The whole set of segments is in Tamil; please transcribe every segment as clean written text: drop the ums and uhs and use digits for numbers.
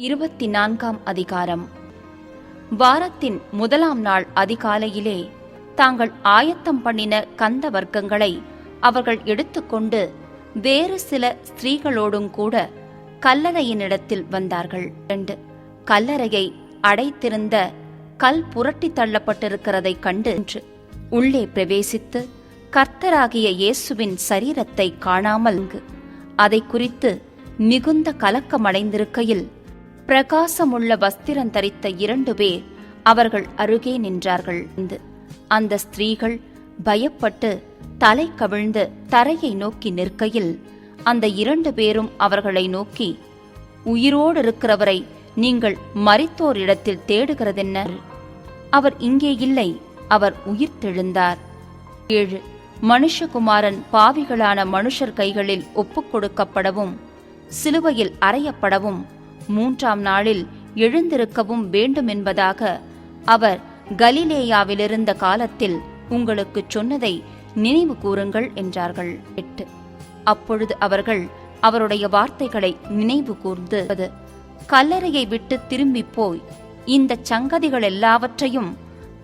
24ஆம் அதிகாரம். வாரத்தின் முதலாம் நாள் அதிகாலையிலே தாங்கள் ஆயத்தம் பண்ணின கந்த வர்க்கங்களை அவர்கள் எடுத்துக்கொண்டு வேறு சில ஸ்திரீகளோடும் கூட கல்லறையினிடத்தில் வந்தார்கள். 2 கல்லறையை அடைத்திருந்த கல் புரட்டி தள்ளப்பட்டிருக்கிறதைக் கண்டு உள்ளே பிரவேசித்து கர்த்தராகிய இயேசுவின் சரீரத்தை காணாமல் அதை குறித்து மிகுந்த கலக்கமடைந்திருக்கையில் பிரகாசமுள்ள வஸ்திரம் தரித்த 2 பேர் அவர்கள் அருகே நின்றார்கள். அந்த ஸ்திரீகள் பயப்பட்டு தலை கவிழ்ந்து தரையை நோக்கி நிற்கையில் அந்த 2 பேரும் அவர்களை நோக்கி, உயிரோடு இருக்கிறவரை நீங்கள் மரித்தோர் இடத்தில் தேடுகிறதென்ன? அவர் இங்கே இல்லை, அவர் உயிர்த்தெழுந்தார். 7 மனுஷகுமாரன் பாவிகளான மனுஷர் கைகளில் ஒப்புக் கொடுக்கப்படவும் சிலுவையில் அறையப்படவும் 3ஆம் நாளில் எழுந்திருக்கவும் வேண்டும் என்பதாக அவர் கலிலேயாவிலிருந்த காலத்தில் உங்களுக்கு சொன்னதை நினைவு கூறுங்கள் என்றார்கள். 8 அப்பொழுது அவர்கள் அவருடைய வார்த்தைகளை நினைவு கூர்ந்து கல்லறையை விட்டு திரும்பி போய் இந்த சங்கதிகள் எல்லாவற்றையும்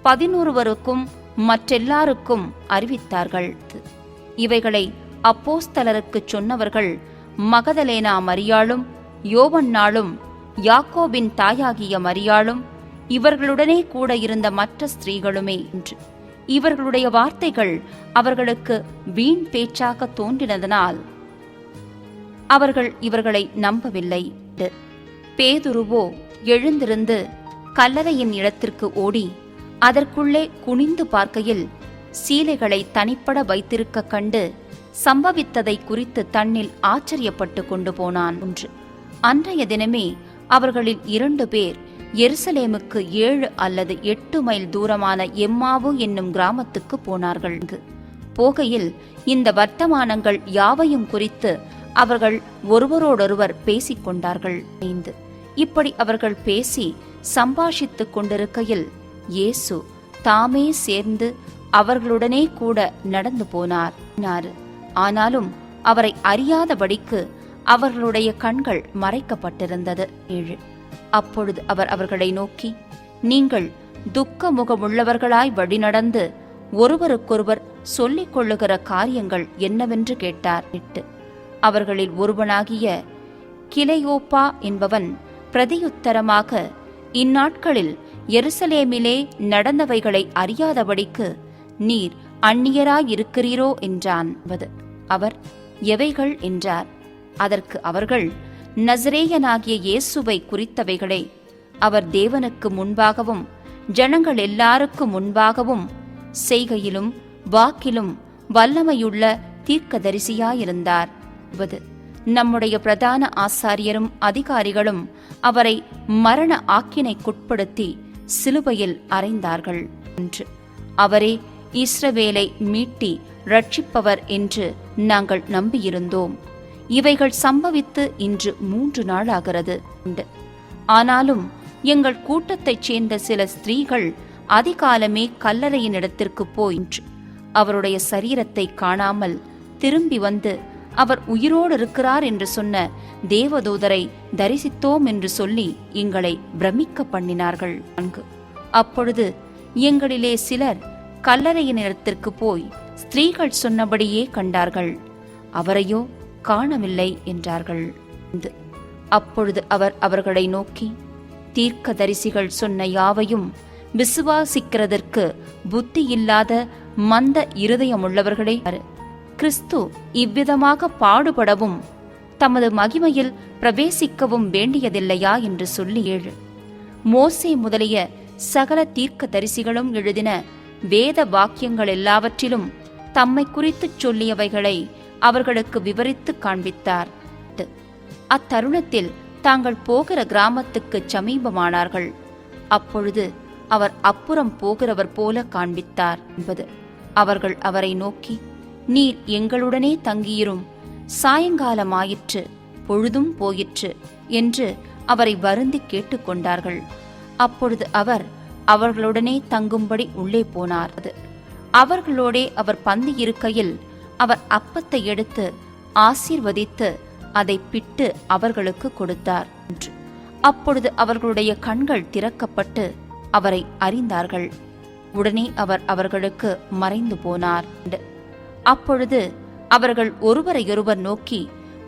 11 மற்றெல்லாருக்கும் அறிவித்தார்கள். இவைகளை அப்போஸ்தலருக்குச் சொன்னவர்கள் மகதலேனா மரியாளும் யோவன்னாளும் யாக்கோபின் தாயாகிய மரியாளும் இவர்களுடனே கூட இருந்த மற்ற ஸ்திரீகளுமே என்று. இவர்களுடைய வார்த்தைகள் அவர்களுக்கு வீண் பேச்சாக தோன்றினதனால் அவர்கள் இவர்களை நம்பவில்லை. பேதுருவோ எழுந்திருந்து கல்லறையின் இடத்திற்கு ஓடி அதற்குள்ளே குனிந்து பார்க்கையில் சீலைகளை தனிப்பட வைத்திருக்க கண்டு சம்பவித்ததை குறித்து தன்னில் ஆச்சரியப்பட்டு கொண்டு போனான். அன்றைய தினமே அவர்களில் 2 பேர் எருசலேமுக்கு 7 அல்லது 8 மைல் தூரமான எம்மாவு என்னும் கிராமத்துக்கு போனார்கள். போகையில் இந்த வர்த்தமானங்கள் யாவையும் குறித்து அவர்கள் ஒருவரோடொருவர் பேசிக் கொண்டார்கள். இப்படி அவர்கள் பேசி சம்பாஷித்துக் கொண்டிருக்கையில் இயேசு தாமே சேர்ந்து அவர்களுடனே கூட நடந்து போனார். ஆனாலும் அவரை அறியாதபடிக்கு அவர்களுடைய கண்கள் மறைக்கப்பட்டிருந்தது. 7 அப்பொழுது அவர் அவர்களை நோக்கி, நீங்கள் துக்க முகமுள்ளவர்களாய் வழிநடந்து ஒருவருக்கொருவர் சொல்லிக் கொள்ளுகிற காரியங்கள் என்னவென்று கேட்டார். 8 அவர்களில் ஒருவனாகிய கிளையோப்பா என்பவன் பிரதியுத்தரமாக, இந்நாட்களில் எருசலேமிலே நடந்தவைகளை அறியாதபடிக்கு நீர் அந்நியராயிருக்கிறீரோ என்றான். அவர், எவைகள் என்றார். அதற்கு அவர்கள், நசரேயனாகிய இயேசுவை குறித்தவைகளே. அவர் தேவனுக்கு முன்பாகவும் ஜனங்கள் எல்லாருக்கும் முன்பாகவும் செய்கையிலும் வாக்கிலும் வல்லமையுள்ள தீர்க்கதரிசியாயிருந்தார். நம்முடைய பிரதான ஆசாரியரும் அதிகாரிகளும் அவரை மரண ஆக்கினைக்குட்படுத்தி சிலுவையில் அறைந்தார்கள். அவரே இஸ்ரவேலை மீட்டி ரட்சிப்பவர் என்று நாங்கள் நம்பியிருந்தோம். இவைகள் சம்பவித்து இன்று 3 நாளாகிறது. ஆனாலும் எங்கள் கூட்டத்தைச் சேர்ந்த சில ஸ்திரீகள் அதிகாலமே கல்லறையின் இடத்திற்கு போய் அவருடைய சரீரத்தை காணாமல் திரும்பி வந்து அவர் உயிரோடு இருக்கிறார் என்று சொன்ன தேவதூதரை தரிசித்தோம் என்று சொல்லி எங்களை பிரமிக்க பண்ணினார்கள். அப்பொழுது எங்களிலே சிலர் கல்லறையின் இடத்திற்கு போய் ஸ்திரீகள் சொன்னபடியே கண்டார்கள், அவரையோ காணவில்லை என்றார்கள். அப்பொழுது அவர் அவர்களை நோக்கி, தீர்க்கதரிசிகள் சொன்ன யாவையும் விசுவாசிக்கிறதற்கு புத்தி இல்லாத மந்த இருதயமுள்ளவர்களே, கிறிஸ்து இவ்விதமாக பாடுபடவும் தமது மகிமையில் பிரவேசிக்கவும் வேண்டியதில்லையா என்று சொல்லி 7 மோசே முதலிய சகல தீர்க்கதரிசிகளும் எழுதின வேத வாக்கியங்கள் எல்லாவற்றிலும் தம்மை குறித்துச் சொல்லியவைகளை அவர்களுக்கு விவரித்து காண்பித்தார். அத்தருணத்தில் தாங்கள் போகிற கிராமத்துக்கு சமீபமானார்கள். அப்பொழுது அவர் அப்புறம் போகிறவர் போல காண்பித்தார் என்பது. அவர்கள் அவரை நோக்கி, நீர் எங்களுடனே தங்கியிரும், சாயங்காலமாயிற்று, பொழுதும் போயிற்று என்று அவரை வருந்தி கேட்டுக்கொண்டார்கள். அப்பொழுது அவர் அவர்களுடனே தங்கும்படி உள்ளே போனார். அவர்களோடே அவர் பந்தியிருக்கையில் அவர் அப்பத்தை எடுத்து ஆசீர்வதித்து அதை பிட்டு அவர்களுக்கு கொடுத்தார். அப்பொழுது அவர்களுடைய கண்கள் திறக்கப்பட்டு அவரை அறிந்தார்கள். உடனே அவர் அவர்களுக்கு மறைந்து போனார். அப்பொழுது அவர்கள் ஒருவரையொருவர் நோக்கி,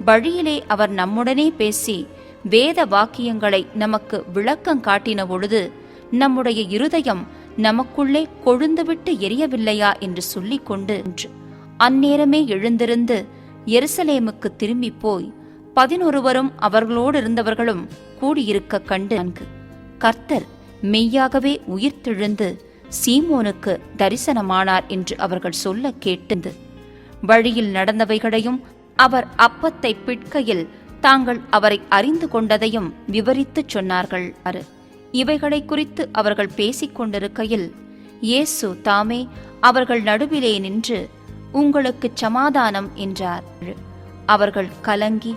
வழியிலே அவர் நம்முடனே பேசி வேத வாக்கியங்களை நமக்கு விளக்கம் காட்டின பொழுது நம்முடைய இருதயம் நமக்குள்ளே கொழுந்துவிட்டு எரியவில்லையா என்று சொல்லிக்கொண்டு அந்நேரமே எழுந்திருந்து எருசலேமுக்கு திரும்பி போய் 11 அவர்களோடு இருந்தவர்களும் கூடியிருக்க கண்டு, கர்த்தர் மெய்யாகவே உயிர்த்தெழுந்து சீமோனுக்கு தரிசனமானார் என்று அவர்கள் சொல்ல கேட்டது. வழியில் நடந்தவைகளையும் அவர் அப்பத்தை பிட்கையில் தாங்கள் அவரை அறிந்து கொண்டதையும் விவரித்துச் சொன்னார்கள். இவைகளை குறித்து அவர்கள் பேசிக் கொண்டிருக்கையில் இயேசு தாமே அவர்கள் நடுவிலே நின்று, உங்களுக்கு சமாதானம் என்றார். அவர்கள் கலங்கி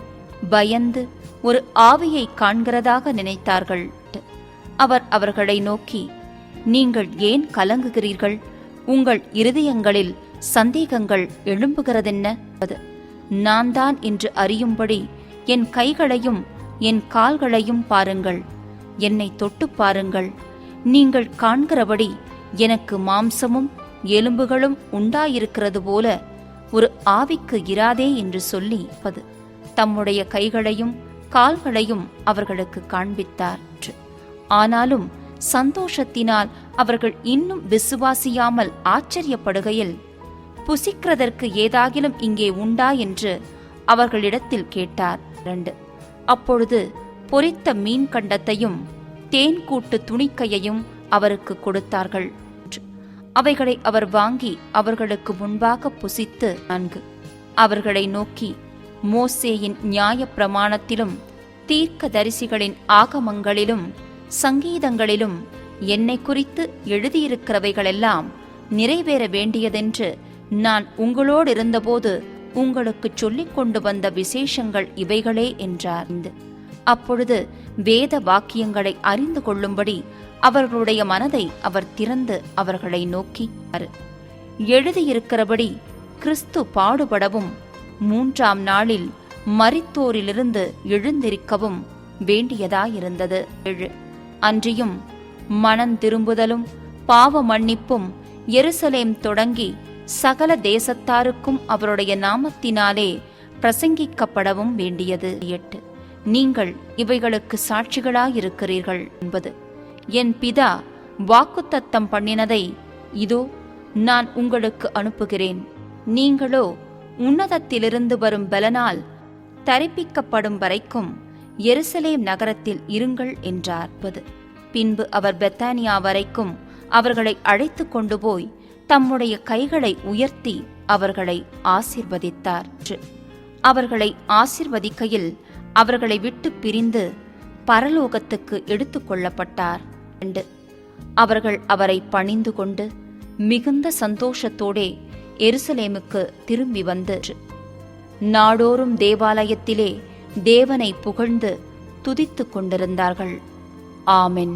பயந்து ஒரு ஆவியை காண்கிறதாக நினைத்தார்கள். அவர் அவர்களை நோக்கி, நீங்கள் ஏன் கலங்குகிறீர்கள்? உங்கள் இருதயங்களில் சந்தேகங்கள் எழும்புகிறதென்ன? நான் தான் என்று அறியும்படி என் கைகளையும் என் கால்களையும் பாருங்கள், என்னை தொட்டு பாருங்கள். நீங்கள் காண்கிறபடி எனக்கு மாம்சமும் எலும்புகளும் உண்டாயிருக்கிறது போல ஒரு ஆவிக்கு இராதே என்று சொல்லி தம்முடைய கைகளையும் கால்களையும் அவர்களுக்கு காண்பித்தார். ஆனாலும் சந்தோஷத்தினால் அவர்கள் இன்னும் விசுவாசியாமல் ஆச்சரியப்படுகையில், புசிக்கிறதற்கு ஏதாகிலும் இங்கே உண்டா என்று அவர்களிடத்தில் கேட்டார். 2 அப்பொழுது பொரித்த மீன் கண்டத்தையும் தேன் கூட்டு துணிக்கையையும் அவருக்கு கொடுத்தார்கள். அவைகளை அவர் வாங்கி அவர்களுக்கு முன்பாக புசித்து 4 அவர்களை நோக்கி, மோசேயின் நியாய பிரமாணத்திலும் தீர்க்க தரிசிகளின் ஆகமங்களிலும் சங்கீதங்களிலும் என்னை குறித்து எழுதியிருக்கிறவைகளெல்லாம் நிறைவேற வேண்டியதென்று நான் உங்களோடு இருந்தபோது உங்களுக்கு சொல்லிக் கொண்டு வந்த விசேஷங்கள் இவைகளே என்றார். அப்பொழுது வேத வாக்கியங்களை அறிந்து கொள்ளும்படி அவர்களுடைய மனதை அவர் திறந்து அவர்களை நோக்கி, எழுதியிருக்கிறபடி கிறிஸ்து பாடுபடவும் 3ஆம் நாளில் மரித்தோரிலிருந்து எழுந்திருக்கவும் வேண்டியதாயிருந்தது. 7 அன்றியும் மனம் திரும்புதலும் பாவ மன்னிப்பும் எருசலேம் தொடங்கி சகல தேசத்தாருக்கும் அவருடைய நாமத்தினாலே பிரசங்கிக்கப்படவும் வேண்டியது. 8 நீங்கள் இவைகளுக்கு சாட்சிகளாயிருக்கிறீர்கள். 9 என் பிதா வாக்குத்தத்தம் பண்ணினதை இதோ நான் உங்களுக்கு அனுப்புகிறேன். நீங்களோ உன்னதத்திலிருந்து வரும் பலனால் தரிப்பிக்கப்படும் வரைக்கும் எருசலேம் நகரத்தில் இருங்கள் என்றார். பின்பு அவர் பெத்தானியா வரைக்கும் அவர்களை அழைத்து கொண்டு போய் தம்முடைய கைகளை உயர்த்தி அவர்களை ஆசீர்வதித்தார். அவர்களை ஆசீர்வதிக்கையில் அவர்களை விட்டு பிரிந்து பரலோகத்துக்கு எடுத்துக்கொள்ளப்பட்டார். அவர்கள் அவரை பணிந்து கொண்டு மிகுந்த சந்தோஷத்தோடே எருசலேமுக்கு திரும்பி வந்து நாடோறும் தேவாலயத்திலே தேவனை புகழ்ந்து துதித்துக் கொண்டிருந்தார்கள். ஆமென்.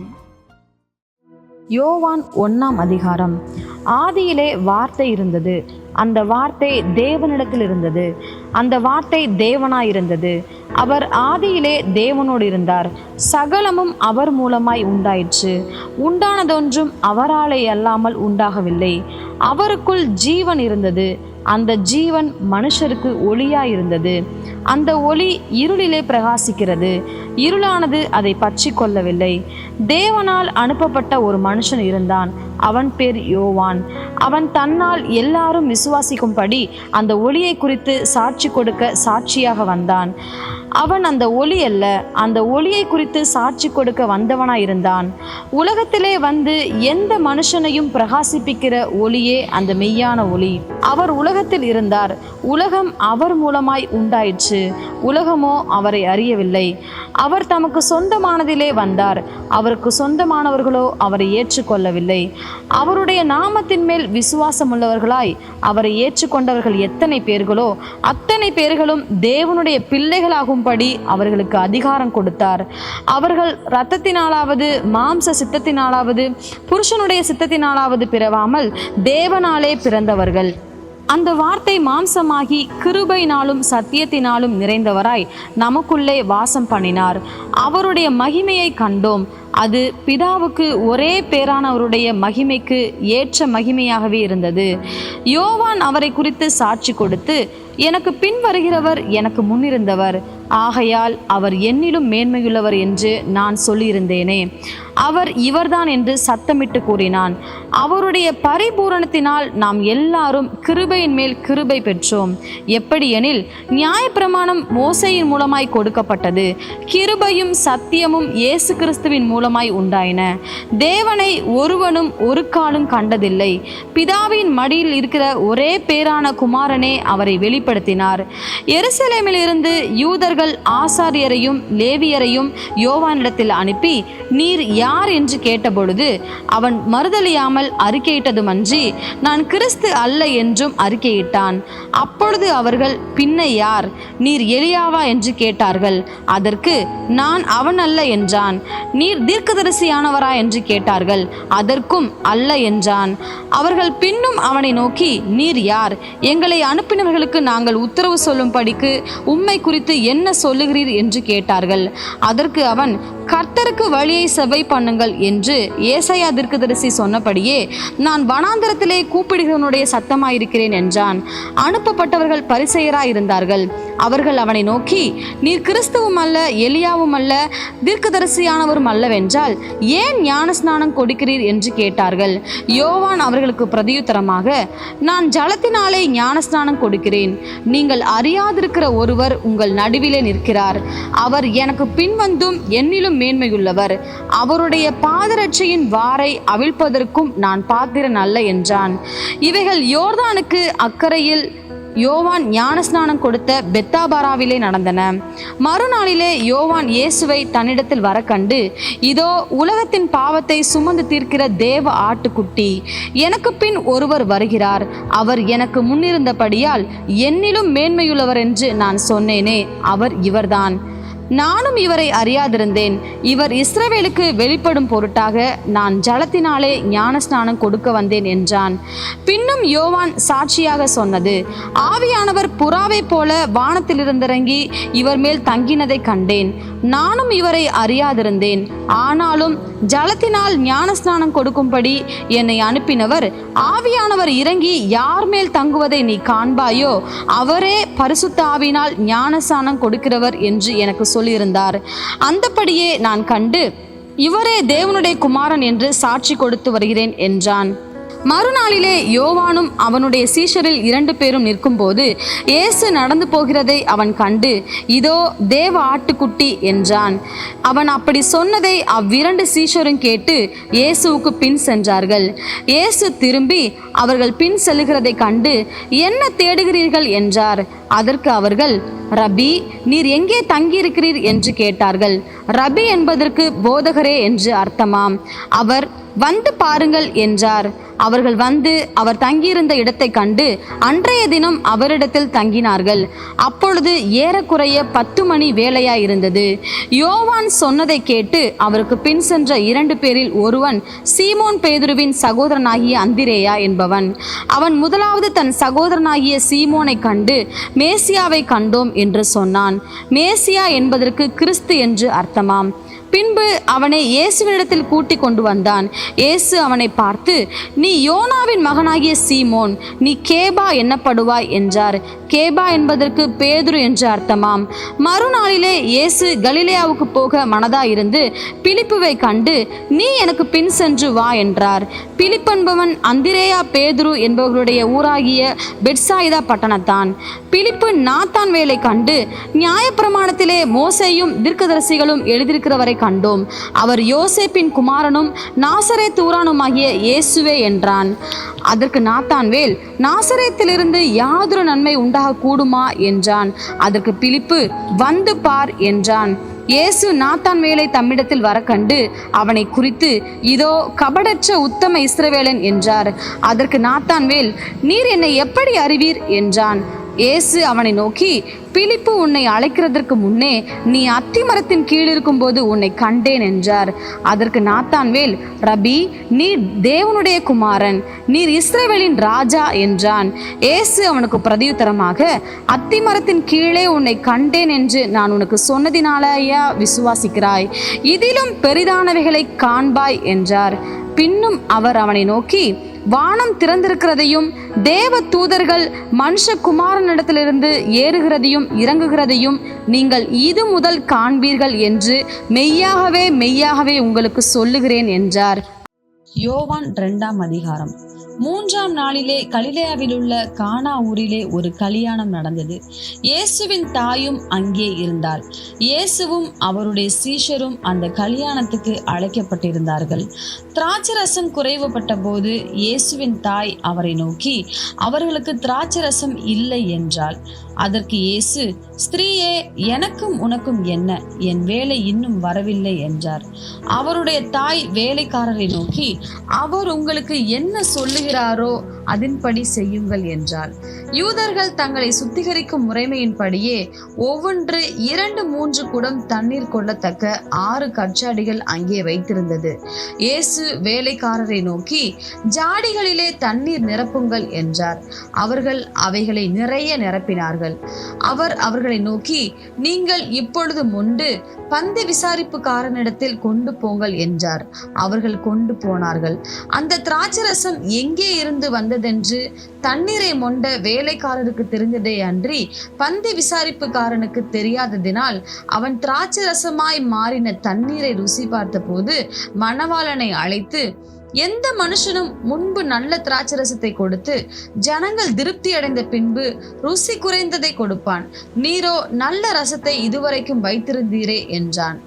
யோவான் 1ஆம் அதிகாரம். ஆதியிலே வார்த்தை இருந்தது, அந்த வார்த்தை தேவனிடத்தில் இருந்தது, அந்த வார்த்தை தேவனாயிருந்தது. அவர் ஆதியிலே தேவனோடு இருந்தார். சகலமும் அவர் மூலமாய் உண்டாயிற்று. உண்டானதொன்றும் அவராலே அல்லாமல் உண்டாகவில்லை. அவருக்குள் ஜீவன் இருந்தது. அந்த ஜீவன் மனுஷருக்கு ஒளியாயிருந்தது. அந்த ஒளி இருளிலே பிரகாசிக்கிறது. இருளானது அதை பற்றி கொள்ளவில்லை. தேவனால் அனுப்பப்பட்ட ஒரு மனுஷன் இருந்தான். அவன் பேர் யோவான். அவன் தன்னால் எல்லாரும் விசுவாசிக்கும்படி அந்த ஒளியை குறித்து சாட்சி கொடுக்க சாட்சியாக வந்தான். அவன் அந்த ஒளி அல்ல, அந்த ஒளியை குறித்து சாட்சி கொடுக்க வந்தவனாயிருந்தான். உலகத்திலே வந்து எந்த மனுஷனையும் பிரகாசிப்பிக்கிற ஒளியே அந்த மெய்யான ஒளி. அவர் உலகத்தில் இருந்தார். உலகம் அவர் மூலமாய் உண்டாயிற்று. உலகமோ அவரை அறியவில்லை. அவர் தமக்கு சொந்தமானதிலே வந்தார். அவருக்கு சொந்தமானவர்களோ அவரை ஏற்றுக்கொள்ளவில்லை. அவருடைய நாமத்தின் மேல் விசுவாசமுள்ளவர்களாய் அவரை ஏற்றுக்கொண்டவர்கள் எத்தனை பேர்களோ அத்தனை பேர்களும் தேவனுடைய பிள்ளைகளாகும்படி அவர்களுக்கு அதிகாரம் கொடுத்தார். அவர்கள் இரத்தத்தினாலாவது மாம்ச சித்தத்தினாலாவது புருஷனுடைய சித்தத்தினாலாவது பிறவாமல் தேவனாலே பிறந்தவர்கள். அந்த வார்த்தை மாம்சமாகி கிருபையினாலும் சத்தியத்தினாலும் நிறைந்தவராய் நமக்குள்ளே வாசம் பண்ணினார். அவருடைய மகிமையை கண்டோம். அது பிதாவுக்கு ஒரே பேரானவருடைய மகிமைக்கு ஏற்ற மகிமையாகவே இருந்தது. யோவான் அவரை குறித்து சாட்சி கொடுத்து, எனக்கு பின் வருகிறவர் எனக்கு முன்னிருந்தவர், ஆகையால் அவர் என்னிலும் மேன்மையுள்ளவர் என்று நான் சொல்லியிருந்தேனே, அவர் இவர்தான் என்று சத்தமிட்டு கூறினான். அவருடைய பரிபூரணத்தினால் நாம் எல்லாரும் கிருபையின் மேல் கிருபை பெற்றோம். எப்படியெனில் நியாயப்பிரமாணம் மோசேயின் மூலமாய் கொடுக்கப்பட்டது, கிருபையும் சத்தியமும் இயேசு கிறிஸ்துவின் மூலமாய் உண்டாயின. தேவனை ஒருவனும் ஒரு காலும் கண்டதில்லை. பிதாவின் மடியில் இருக்கிற ஒரே பேரான குமாரனே அவரை வெளிப்படுத்தினார். எருசலேமிலிருந்து யூதர்கள் ஆசாரியரையும் லேவியரையும் யோவானிடத்தில் அனுப்பி, நீர் யார் என்று கேட்டபொழுது அவன் மறுதலியாமல் அறிக்கையிட்டதுமன்றி நான் கிறிஸ்து அல்ல என்றும் அறிக்கையிட்டான். அப்பொழுது அவர்கள், பின்ன யார், நீர் எலியாவா என்று கேட்டார்கள். அதற்கு நான் அவன் அல்ல என்றான். நீர் தீர்க்கதரிசியானவரா என்று கேட்டார்கள். அதற்கும் அல்ல என்றான். அவர்கள் பின்னும் அவனை நோக்கி, நீர் யார், எங்களை அனுப்பினவர்களுக்கு நாங்கள் உத்தரவு சொல்லும்படிக்கு உம்மை குறித்து என்ன சொல்லுகிறீர் என்று கேட்டார்கள். அதற்கு அவன், கர்த்தருக்கு வழியை செவ்வை பண்ணுங்கள் என்று ஏசாயா தீர்க்கதரிசி சொன்னபடியே நான் வனாந்தரத்திலே கூப்பிடுகிறவனுடைய சத்தமாயிருக்கிறேன் என்றான். அனுப்பப்பட்டவர்கள் பரிசேயராயிருந்தார்கள். அவர்கள் அவனை நோக்கி, நீர் கிறிஸ்துவும் அல்ல, எலியாவும் அல்ல, தீர்க்கதரிசியானவரும் அல்லவென்றால் ஏன் ஞானஸ்நானம் கொடுக்கிறீர் என்று கேட்டார்கள். யோவான் அவர்களுக்கு பிரதியுத்தரமாக, நான் ஜலத்தினாலே ஞானஸ்நானம் கொடுக்கிறேன். நீங்கள் அறியாதிருக்கிற ஒருவர் உங்கள் நடுவிலே நிற்கிறார். அவர் எனக்கு பின்வந்தும் என்னிலும் மேன்மையுள்ளவர். அவருடைய பாதரட்சையின் வாரை அவிழ்ப்பதற்கும் நான் பாத்திரன் அல்ல என்றான். இவைகள் யோர்தானுக்கு அக்கறையில் யோவான் ஞானஸ்நானம் கொடுத்த பெத்தாபாராவிலே நடந்தன. மறுநாளிலே யோவான் இயேசுவை தன்னிடத்தில் வர கண்டு, இதோ உலகத்தின் பாவத்தை சுமந்து தீர்க்கிற தேவ ஆட்டுக்குட்டி, எனக்கு பின் ஒருவர் வருகிறார், அவர் எனக்கு முன்னிருந்தபடியால் என்னிலும் மேன்மையுள்ளவர் என்று நான் சொன்னேனே, அவர் இவர்தான். நானும் இவரை அறியாதிருந்தேன். இவர் இஸ்ரவேலுக்கு வெளிப்படும் பொருட்டாக நான் ஜலத்தினாலே ஞானஸ்நானம் கொடுக்க வந்தேன் என்றான். பின்னும் யோவான் சாட்சியாக சொன்னது, ஆவியானவர் புறாவை போல வானத்திலிருந்திறங்கி இவர் மேல் தங்கினதை கண்டேன். நானும் இவரை அறியாதிருந்தேன். ஆனாலும் ஜலத்தினால் ஞானஸ்நானம் கொடுக்கும்படி என்னை அனுப்பினவர், ஆவியானவர் இறங்கி யார் மேல் தங்குவதை நீ காண்பாயோ அவரே பரிசுத்த ஆவியினால் ஞானஸ்நானம் கொடுக்கிறவர் என்று எனக்கு சொல்லியிருந்தார். அந்தபடியே நான் கண்டு இவரே தேவனுடைய குமாரன் என்று சாட்சி கொடுத்து வருகிறேன் என்றான். மறுநாளிலே யோவானும் அவனுடைய சீஷரில் 2 பேரும் நிற்கும்போது இயேசு நடந்து போகிறதை அவன் கண்டு, இதோ தேவ ஆட்டுக்குட்டி என்றான். அவன் அப்படி சொன்னதை அவ்விரண்டு சீஷரும் கேட்டு இயேசுவுக்கு பின் சென்றார்கள். இயேசு திரும்பி அவர்கள் பின் செல்லுகிறதை கண்டு, என்ன தேடுகிறீர்கள் என்றார். அதற்கு அவர்கள், ரபி, நீர் எங்கே தங்கியிருக்கிறீர் என்று கேட்டார்கள். ரபி என்பதற்கு போதகரே என்று அர்த்தமாம். அவர், வந்து பாருங்கள் என்றார். அவர்கள் வந்து அவர் தங்கியிருந்த இடத்தை கண்டு அன்றைய தினம் அவரிடத்தில் தங்கினார்கள். அப்பொழுது ஏறக்குறைய 10 மணி வேளையாயிருந்தது. யோவான் சொன்னதை கேட்டு அவருக்கு பின் சென்ற 2 பேரில் ஒருவன் சீமோன் பேதுருவின் சகோதரனாகிய அந்திரேயா என்பவன். அவன் முதலாவது தன் சகோதரனாகிய சீமோனை கண்டு, மேசியாவை கண்டோம் என்று சொன்னான். மேசியா என்பதற்கு கிறிஸ்து என்று அர்த்தமாம். பின்பு அவனை இயேசுவினிடத்தில் கூட்டி கொண்டு வந்தான். இயேசு அவனை பார்த்து, நீ யோனாவின் மகனாகிய சீமோன், நீ கேபா என்னப்படுவாய் என்றார். கேபா என்பதற்கு பேதுரு என்று அர்த்தமாம். மறுநாளிலே இயேசு கலிலேயாவுக்கு போக மனதாயிருந்து பிலிப்புவை கண்டு, நீ எனக்கு பின் சென்று வா என்றார். பிலிப்பு என்பவன் அந்திரேயா பேதுரு என்பவர்களுடைய ஊராகிய பெட்சாயிதா பட்டணத்தான். பிலிப்பு நாத்தான் வேலை கண்டு, நியாயப்பிரமாணத்திலே மோசேயும் தீர்க்கதரிசிகளும் எழுதியிருக்கிறவரை கண்டோம், அவர் யோசேப்பின் குமாரனும் நாசரேத் ஊரானுமாகிய இயேசுவே என்றான். அதற்கு நாத்தான்வேல், நாசரேத்திலிருந்து யாதொரு நன்மை உண்டாக கூடுமா என்றான். அதற்கு பிலிப்பு, வந்து பார் என்றான். இயேசு நாத்தான்வேலை தம்மிடத்தில் வர கண்டு அவனை குறித்து, இதோ கபடற்ற உத்தம இஸ்ரவேலன் என்றார். அதற்கு நாத்தான்வேல், நீர் என்னை எப்படி அறிவீர் என்றான். இயேசு அவனை நோக்கி, பிலிப்பு உன்னை அழைக்கிறதற்கு முன்னே நீ அத்திமரத்தின் கீழ் இருக்கும்போது உன்னை கண்டேன் என்றார். அதற்கு நாத்தான்வேல், ரபி, நீர் தேவனுடைய குமாரன், நீர் இஸ்ரவேலின் ராஜா என்றான். இயேசு அவனுக்கு பிரதியுத்தரமாக, அத்திமரத்தின் கீழே உன்னை கண்டேன் என்று நான் உனக்கு சொன்னதினாலேயா விசுவாசிக்கிறாய்? இதிலும் பெரிதானவைகளை காண்பாய் என்றார். பின்னும் அவர் அவனை நோக்கி, வானம் திறந்திருக்கிறதையும் தேவ தூதர்கள் மனுஷகுமாரனிடத்திலிருந்து ஏறுகிறதையும் இறங்குகிறதையும் நீங்கள் இது முதல் காண்பீர்கள் என்று மெய்யாகவே மெய்யாகவே உங்களுக்கு சொல்லுகிறேன் என்றார். யோவான் 2ஆம் அதிகாரம். 3ஆம் நாளிலே கலிலேயாவில் உள்ள கானா ஊரிலே ஒரு கல்யாணம் நடந்தது. இயேசுவின் தாயும் அங்கே இருந்தாள். இயேசுவும் அவருடைய சீஷரும் அந்த கல்யாணத்துக்கு அழைக்கப்பட்டிருந்தார்கள். திராட்சரசம் குறைவுபட்ட போது இயேசுவின் தாய் அவரை நோக்கி, அவர்களுக்கு திராட்சரசம் இல்லை என்றாள். அதற்கு இயேசு, ஸ்திரீயே, எனக்கும் உனக்கும் என்ன? என் வேலை இன்னும் வரவில்லை என்றார். அவருடைய தாய் வேலைக்காரரை நோக்கி, அவர் உங்களுக்கு என்ன சொல்லுகிறாரோ அதன்படி செய்யுங்கள் என்றார். யூதர்கள் தங்களை சுத்திகரிக்கும் முறைமையின்படியே ஒவ்வொன்று 2-3 குடம் தண்ணீர் கொள்ளத்தக்க 6 கற்சாடிகள் அங்கே வைத்திருந்தது. இயேசு வேலைக்காரரை நோக்கி, ஜாடிகளிலே தண்ணீர் நிரப்புங்கள் என்றார். அவர்கள் அவைகளை நிறைய நிரப்பினார்கள். அவர் அவர்களை நோக்கி, நீங்கள் இப்பொழுது மொண்டு பந்தி விசாரிப்புக்காரனிடத்தில் கொண்டு போங்கள் என்றார். அவர்கள் கொண்டு போனார்கள். அந்த திராட்சரசம் எங்கே இருந்து வந்ததென்று தண்ணீரை மொண்ட வேலைக்காரருக்கு தெரிந்ததே அன்றி பந்தி விசாரிப்புக்காரனுக்கு தெரியாததினால் அவன் திராட்சரசமாய் மாறின தண்ணீரை ருசி பார்த்த போது மணவாளனை அழைத்து, எந்த மனுஷனும் முன்பு நல்ல திராட்சரசத்தை கொடுத்து ஜனங்கள் திருப்தி அடைந்த பின்பு ருசி குறைந்ததை கொடுப்பான், நீரோ நல்ல ரசத்தை இதுவரைக்கும் வைத்திருந்தீரே என்றான்.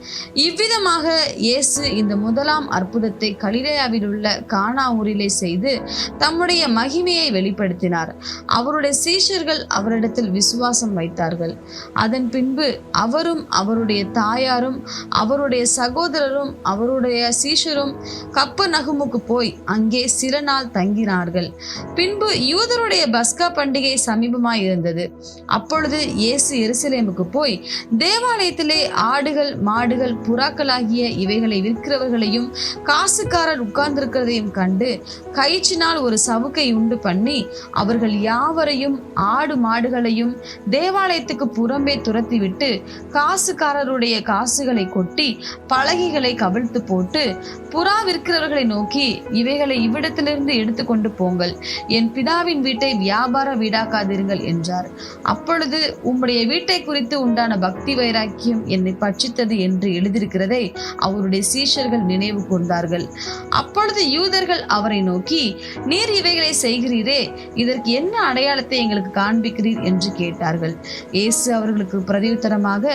இவ்விதமாக இயேசு இந்த முதலாம் அற்புதத்தை கலிலேயாவில் உள்ள கானா ஊரிலே செய்து தம்முடைய மகிமையை வெளிப்படுத்தினார். அவருடைய சீஷர்கள் அவரிடத்தில் விசுவாசம் வைத்தார்கள். அதன் பின்பு அவரும் அவருடைய தாயாரும் அவருடைய சகோதரரும் அவருடைய சீஷரும் கப்பர்நகூமுக்கு போய் அங்கே சில நாள் தங்கினார்கள். பின்பு யூதருடைய பஸ்கா பண்டிகை சமீபமாய் இருந்தது. அப்பொழுது இயேசு எருசலேமுக்கு போய் தேவாலயத்திலே ஆடுகள், மாடுகள், புறாக்களாகிய இவைகளை விற்கிறவர்களையும் காசுக்காரர் உட்கார்ந்திருக்கிறதையும் கண்டு கயிற்றினால் ஒரு சவுக்கை உண்டு பண்ணி அவர்கள் யாவரையும் ஆடு மாடுகளையும் தேவாலயத்துக்கு புறம்பே துரத்திவிட்டு காசுக்காரருடைய காசுகளை கொட்டி பலகைகளை கவிழ்த்து போட்டு புறா விற்கிறவர்களை நோக்கி, இவைகளை இவ்விடத்திலிருந்து எடுத்துக்கொண்டு போங்கள், என் பிதாவின் வீட்டை வியாபார வீடாக்காதீர்கள் என்றார். அப்பொழுது உம்முடைய வீட்டை குறித்து உண்டான பக்தி வைராக்கியம் என்னை பட்சித்தது என்று எழுதியிருக்கிறதை அவருடைய சீஷர்கள் நினைவு கூர்ந்தார்கள். அப்பொழுது யூதர்கள் அவரை நோக்கி, நீர் இவைகளை செய்கிறீரே, இதற்கு என்ன அடையாளத்தை எங்களுக்கு காண்பிக்கிறீர் என்று கேட்டார்கள். இயேசு அவர்களுக்கு பிரதியுத்தரமாக,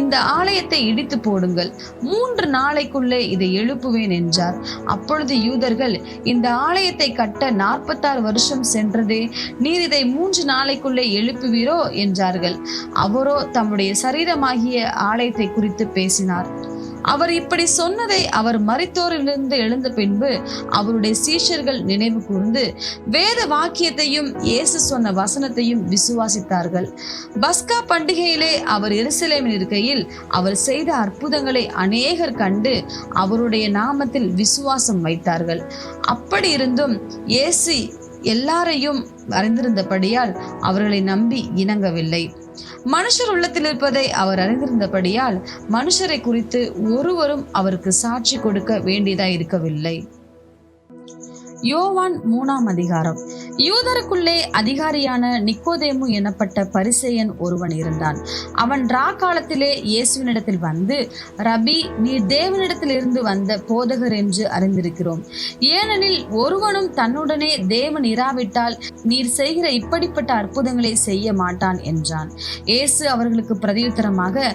இந்த ஆலயத்தை இடித்து போடுங்கள், 3 நாளைக்குள்ளே இதை எழுப்புவேன் என்றார். அப்பொழுது யூதர்கள், இந்த ஆலயத்தை கட்ட 46 வருஷம் சென்றதே, நீர் இதை 3 நாளைக்குள்ளே எழுப்புவீரோ என்றார்கள். அவரோ தம்முடைய சரீரமாகிய ஆலயத்தை குறித்து பேசினார். அவர் இப்படி சொன்னதை அவர் மரித்தோரிலிருந்து எழுந்த பின்பு அவருடைய சீஷர்கள் நினைவு கூர்ந்து வேத வாக்கியத்தையும் இயேசு சொன்ன வசனத்தையும் விசுவாசித்தார்கள். பஸ்கா பண்டிகையிலே அவர் எருசலேமில் இருக்கையில் அவர் செய்த அற்புதங்களை அநேகர் கண்டு அவருடைய நாமத்தில் விசுவாசம் வைத்தார்கள். அப்படி இருந்தும் இயேசு எல்லாரையும் அறிந்திருந்தபடியால் அவர்களை நம்பி இணங்கவில்லை. மனுஷர் உள்ளத்தில் இருப்பதை அவர் அறிந்திருந்தபடியால் மனுஷரை குறித்து ஒருவரும் அவருக்கு சாட்சி கொடுக்க வேண்டியதாய் இருக்கவில்லை. யோவான் 3ஆம் அதிகாரம். யூதருக்குள்ளே அதிகாரியான நிக்கோதேமு எனப்பட்ட பரிசேயன் ஒருவன் இருந்தான். அவன் ராக்காலத்திலே இயேசுவினிடத்தில் வந்து, ரபி, நீர் தேவனிடத்தில் இருந்து வந்த போதகர் என்று அறிந்திருக்கிறோம். ஏனெனில் ஒருவனும் தன்னுடனே தேவன் இராவிட்டால் நீர் செய்கிற இப்படிப்பட்ட அற்புதங்களை செய்ய மாட்டான் என்றான். இயேசு அவர்களுக்கு பிரதியுத்தரமாக,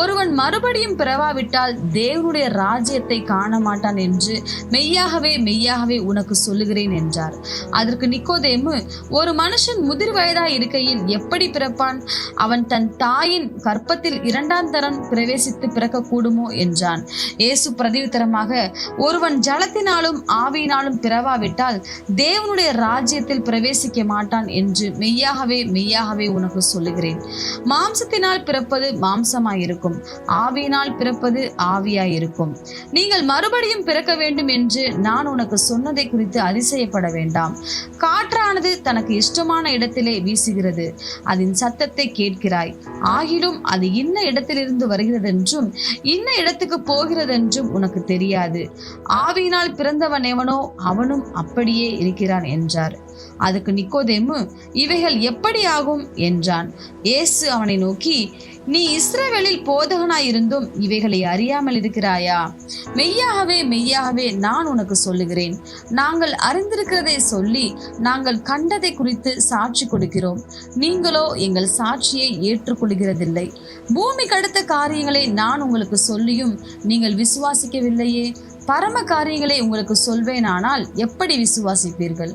ஒருவன் மறுபடியும் பிறவாவிட்டால் தேவனுடைய ராஜ்யத்தை காண மாட்டான் என்று மெய்யாகவே மெய்யாகவே உனக்கு சொல்லுகிறேன் என்றார். அதற்கு நிக்கோதேமு நிக்கோதேமு, ஒரு மனுஷன் முதிர் வயதாய் இருக்கையில் எப்படி பிறப்பான்? அவன் தன் தாயின் கர்ப்பத்தில் 2ஆம் தரம் பிரவேசித்து பிறக்க கூடுமோ என்றான். இயேசு பிரதியுத்தரமாக, ஒருவன் ஜலத்தினாலும் ஆவியினாலும் பிறவாவிட்டால் தேவனுடைய ராஜ்யத்தில் பிரவேசிக்க மாட்டான் என்று மெய்யாகவே மெய்யாகவே உனக்கு சொல்லுகிறேன். மாம்சத்தினால் பிறப்பது மாம்சமாயிருக்கும், ஆவியினால் பிறப்பது ஆவியாயிருக்கும். நீங்கள் மறுபடியும் பிறக்க வேண்டும் என்று நான் உனக்கு சொன்னதை குறித்து அதிசயப்பட வேண்டாம். காற்றானது தனக்கு இஷ்டமான இடத்திலே வீசுகிறது, அதன் சத்தத்தை கேட்கிறாய், ஆகிலும் அது இன்ன இடத்திலிருந்து வருகிறதென்றும் இன்ன இடத்துக்கு போகிறதென்றும் உனக்கு தெரியாது. ஆவியினால் பிறந்தவன் எவனோ அவனும் அப்படியே இருக்கிறான் என்றார். அதுக்கு நிக்கோதேமு, இவைகள் எப்படி ஆகும் என்றான். இயேசு அவனை நோக்கி, நீ இஸ்ரவேலில் போதகனாயிருந்தும் இவைகளை அறியாமல் இருக்கிறாயா? மெய்யாகவே மெய்யாகவே நான் உனக்கு சொல்லுகிறேன், நாங்கள் அறிந்திருக்கிறதை சொல்லி நாங்கள் கண்டதை குறித்து சாட்சி கொடுக்கிறோம், நீங்களோ எங்கள் சாட்சியை ஏற்றுக்கொள்கிறதில்லை. பூமிக்கு அடுத்த காரியங்களை நான் உங்களுக்கு சொல்லியும் நீங்கள் விசுவாசிக்கவில்லையே. பரம காரியங்களை உங்களுக்கு சொல்வேனானால் எப்படி விசுவாசிப்பீர்கள்?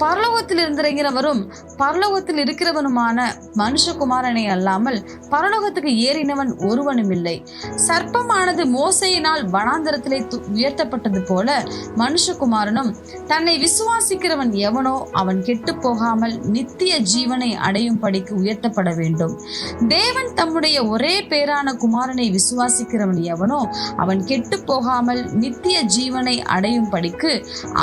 பரலோகத்தில் இருந்திறங்கிறவரும் பரலோகத்தில் இருக்கிறவனுமான மனுஷகுமாரனை அல்லாமல் பரலோகத்துக்கு ஏறினவன் ஒருவனும் இல்லை. சர்ப்பமானது மோசையினால் வனாந்தரத்திலே உயர்த்தப்பட்டது போல மனுஷகுமாரனும் தன்னை விசுவாசிக்கிறவன் எவனோ அவன் கெட்டு போகாமல் நித்திய ஜீவனை அடையும் படிக்கு உயர்த்தப்பட வேண்டும். தேவன் தம்முடைய ஒரே பேரான குமாரனை விசுவாசிக்கிறவன் எவனோ அவன் கெட்டு போகாமல் நித்திய ஜீவனை அடையும் படிக்கு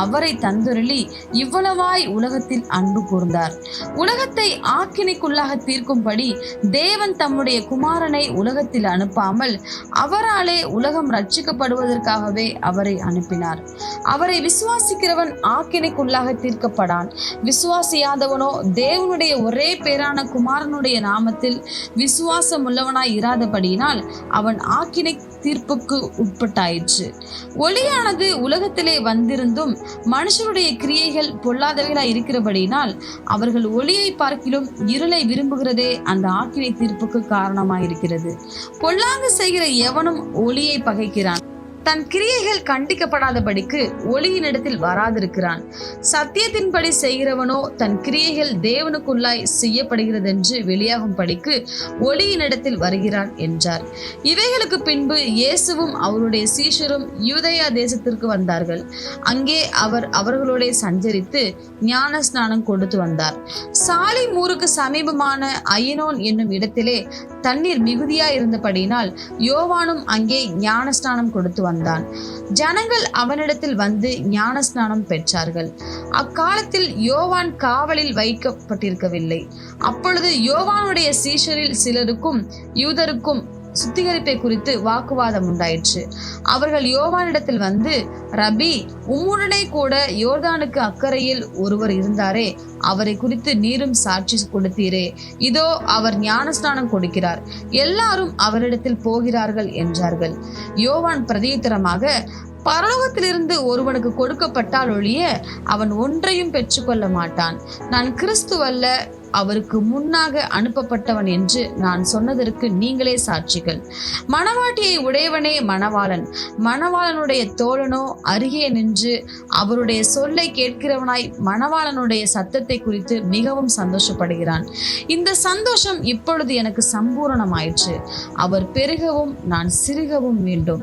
அவரை தந்துருளி இவ்வளவாய் உலகத்தில் அன்பு கூர்ந்தார். உலகத்தை ஆக்கினைக்குள்ளாக தீர்க்கும்படி தேவன் தம்முடைய குமாரனை உலகத்தில் அனுப்பாமல் அவராலே உலகம் ரட்சிக்கப்படுவதற்காகவே அவரை அனுப்பினார். அவரை விசுவாசிக்கிறவன் ஆக்கினைக்குள்ளாக தீர்க்கப்படான். விசுவாசியாதவனோ தேவனுடைய ஒரே பேரான குமாரனுடைய நாமத்தில் விசுவாசம் உள்ளவனாய் இராதபடியினால் அவன் ஆக்கினை தீர்ப்புக்கு உட்பட்டாயிற்று. ஒளியானது உலகத்திலே வந்திருந்தும் மனுஷருடைய கிரியைகள் பொல்லாதவைகளாய் இருக்கிறபடியினால் அவர்கள் ஒளியை பார்க்கிலும் இருளை விரும்புகிறதே அந்த ஆக்கினை தீர்ப்புக்கு காரணமாயிருக்கிறது. பொல்லாங்கு செய்கிற எவனும் ஒளியை பகைக்கிறான், தன் கிரியைகள் கண்டிக்கப்படாதபடிக்கு ஒளியினிடத்தில் வராதிருக்கிறான். சத்தியத்தின்படி செய்கிறவனோ தன் கிரியைகள் தேவனுக்குள்ளாய் செய்யப்படுகிறதென்று வெளியாகும் படிக்கு ஒளியினிடத்தில் வருகிறான் என்றார். இவைகளுக்கு பின்பு இயேசுவும் அவருடைய சீஷரும் யூதேயா தேசத்திற்கு வந்தார்கள். அங்கே அவர் அவர்களோட சஞ்சரித்து ஞான ஸ்நானம் கொடுத்து வந்தார். சாலிம் ஊருக்கு சமீபமான அயனோன் என்னும் இடத்திலே தண்ணீர் மிகுதியாய் இருந்தபடியினால் யோவானும் அங்கே ஞான ஸ்நானம் கொடுத்து வந்தான். ஜனங்கள் அவனிடத்தில் வந்து ஞான ஸ்நானம் பெற்றார்கள். அக்காலத்தில் யோவான் காவலில் வைக்கப்பட்டிருக்கவில்லை. அப்பொழுது யோவானுடைய சீஷரில் சிலருக்கும் யூதருக்கும் சுத்திகரிப்பை குறித்து வாக்குவாதம் உண்டாயிற்று. அவர்கள் யோவானிடத்தில் வந்து, ரபி, உம்முடனே கூட யோர்தானுக்கு அக்கறையில் ஒருவர் இருந்தாரே, அவரை குறித்து நீரும் சாட்சி கொடுத்தீரே, இதோ அவர் ஞானஸ்நானம் கொடுக்கிறார், எல்லாரும் அவரிடத்தில் போகிறார்கள் என்றார்கள். யோவான் பிரதியுத்தரமாக, பரலோகத்திலிருந்து ஒருவனுக்கு கொடுக்கப்பட்டால் ஒழிய அவன் ஒன்றையும் பெற்றுக்கொள்ள மாட்டான். நான் கிறிஸ்துவல்ல, அவருக்கு முன்னாக அனுப்பப்பட்டவன் என்று நான் சொன்னதற்கு நீங்களே சாட்சிகள். மணவாட்டியை உடையவனே மணவாளன். மணவாளனுடைய தோழனோ அருகே நின்று அவருடைய சொல்லை கேட்கிறவனாய் மணவாளனுடைய சத்தத்தை குறித்து மிகவும் சந்தோஷப்படுகிறான். இந்த சந்தோஷம் இப்பொழுது எனக்கு சம்பூரணமாயிற்று. அவர் பெருகவும் நான் சிறுகவும் வேண்டும்.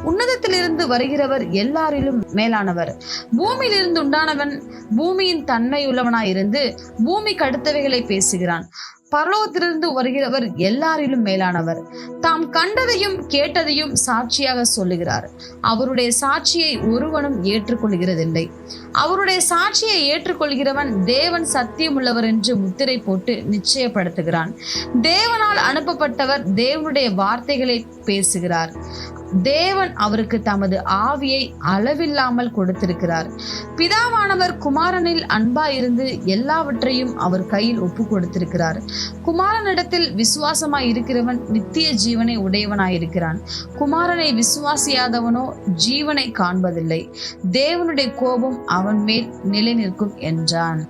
உன்னதத்திலிருந்து வருகிறவர் எல்லாரிலும் மேலானவர். பூமியிலிருந்து உண்டானவன் பூமியின் தன்மை உள்ளவனாயிருந்து பூமிக்கு அடுத்தவை பேசுகிறான். பரலோகத்திலிருந்து வருகிறவர் எல்லாரிலும் மேலானவர். தாம் கண்டதையும் கேட்டதையும் சாட்சியாக சொல்லுகிறார். அவருடைய சாட்சியை ஒருவனும் ஏற்றுக்கொள்கிறதில்லை. அவருடைய சாட்சியை ஏற்றுக்கொள்கிறவன் தேவன் சத்தியம் உள்ளவர் என்று முத்திரை போட்டு நிச்சயப்படுத்துகிறான். தேவனால் அனுப்பப்பட்டவர் தேவனுடைய வார்த்தைகளை பேசுகிறார். தேவன் அவருக்கு தமது ஆவியை அளவில்லாமல் கொடுத்திருக்கிறார். பிதாவானவர் குமாரனில் அன்பாயிருந்து எல்லாவற்றையும் அவர் கையில் ஒப்பு கொடுத்திருக்கிறார். குமாரனிடத்தில் விசுவாசமாய் இருக்கிறவன் நித்திய ஜீவனை உடையவனாயிருக்கிறான். குமாரனை விசுவாசியாதவனோ ஜீவனை காண்பதில்லை. தேவனுடைய கோபம் அவன் மேல் நிலை நிற்கும் என்றான்.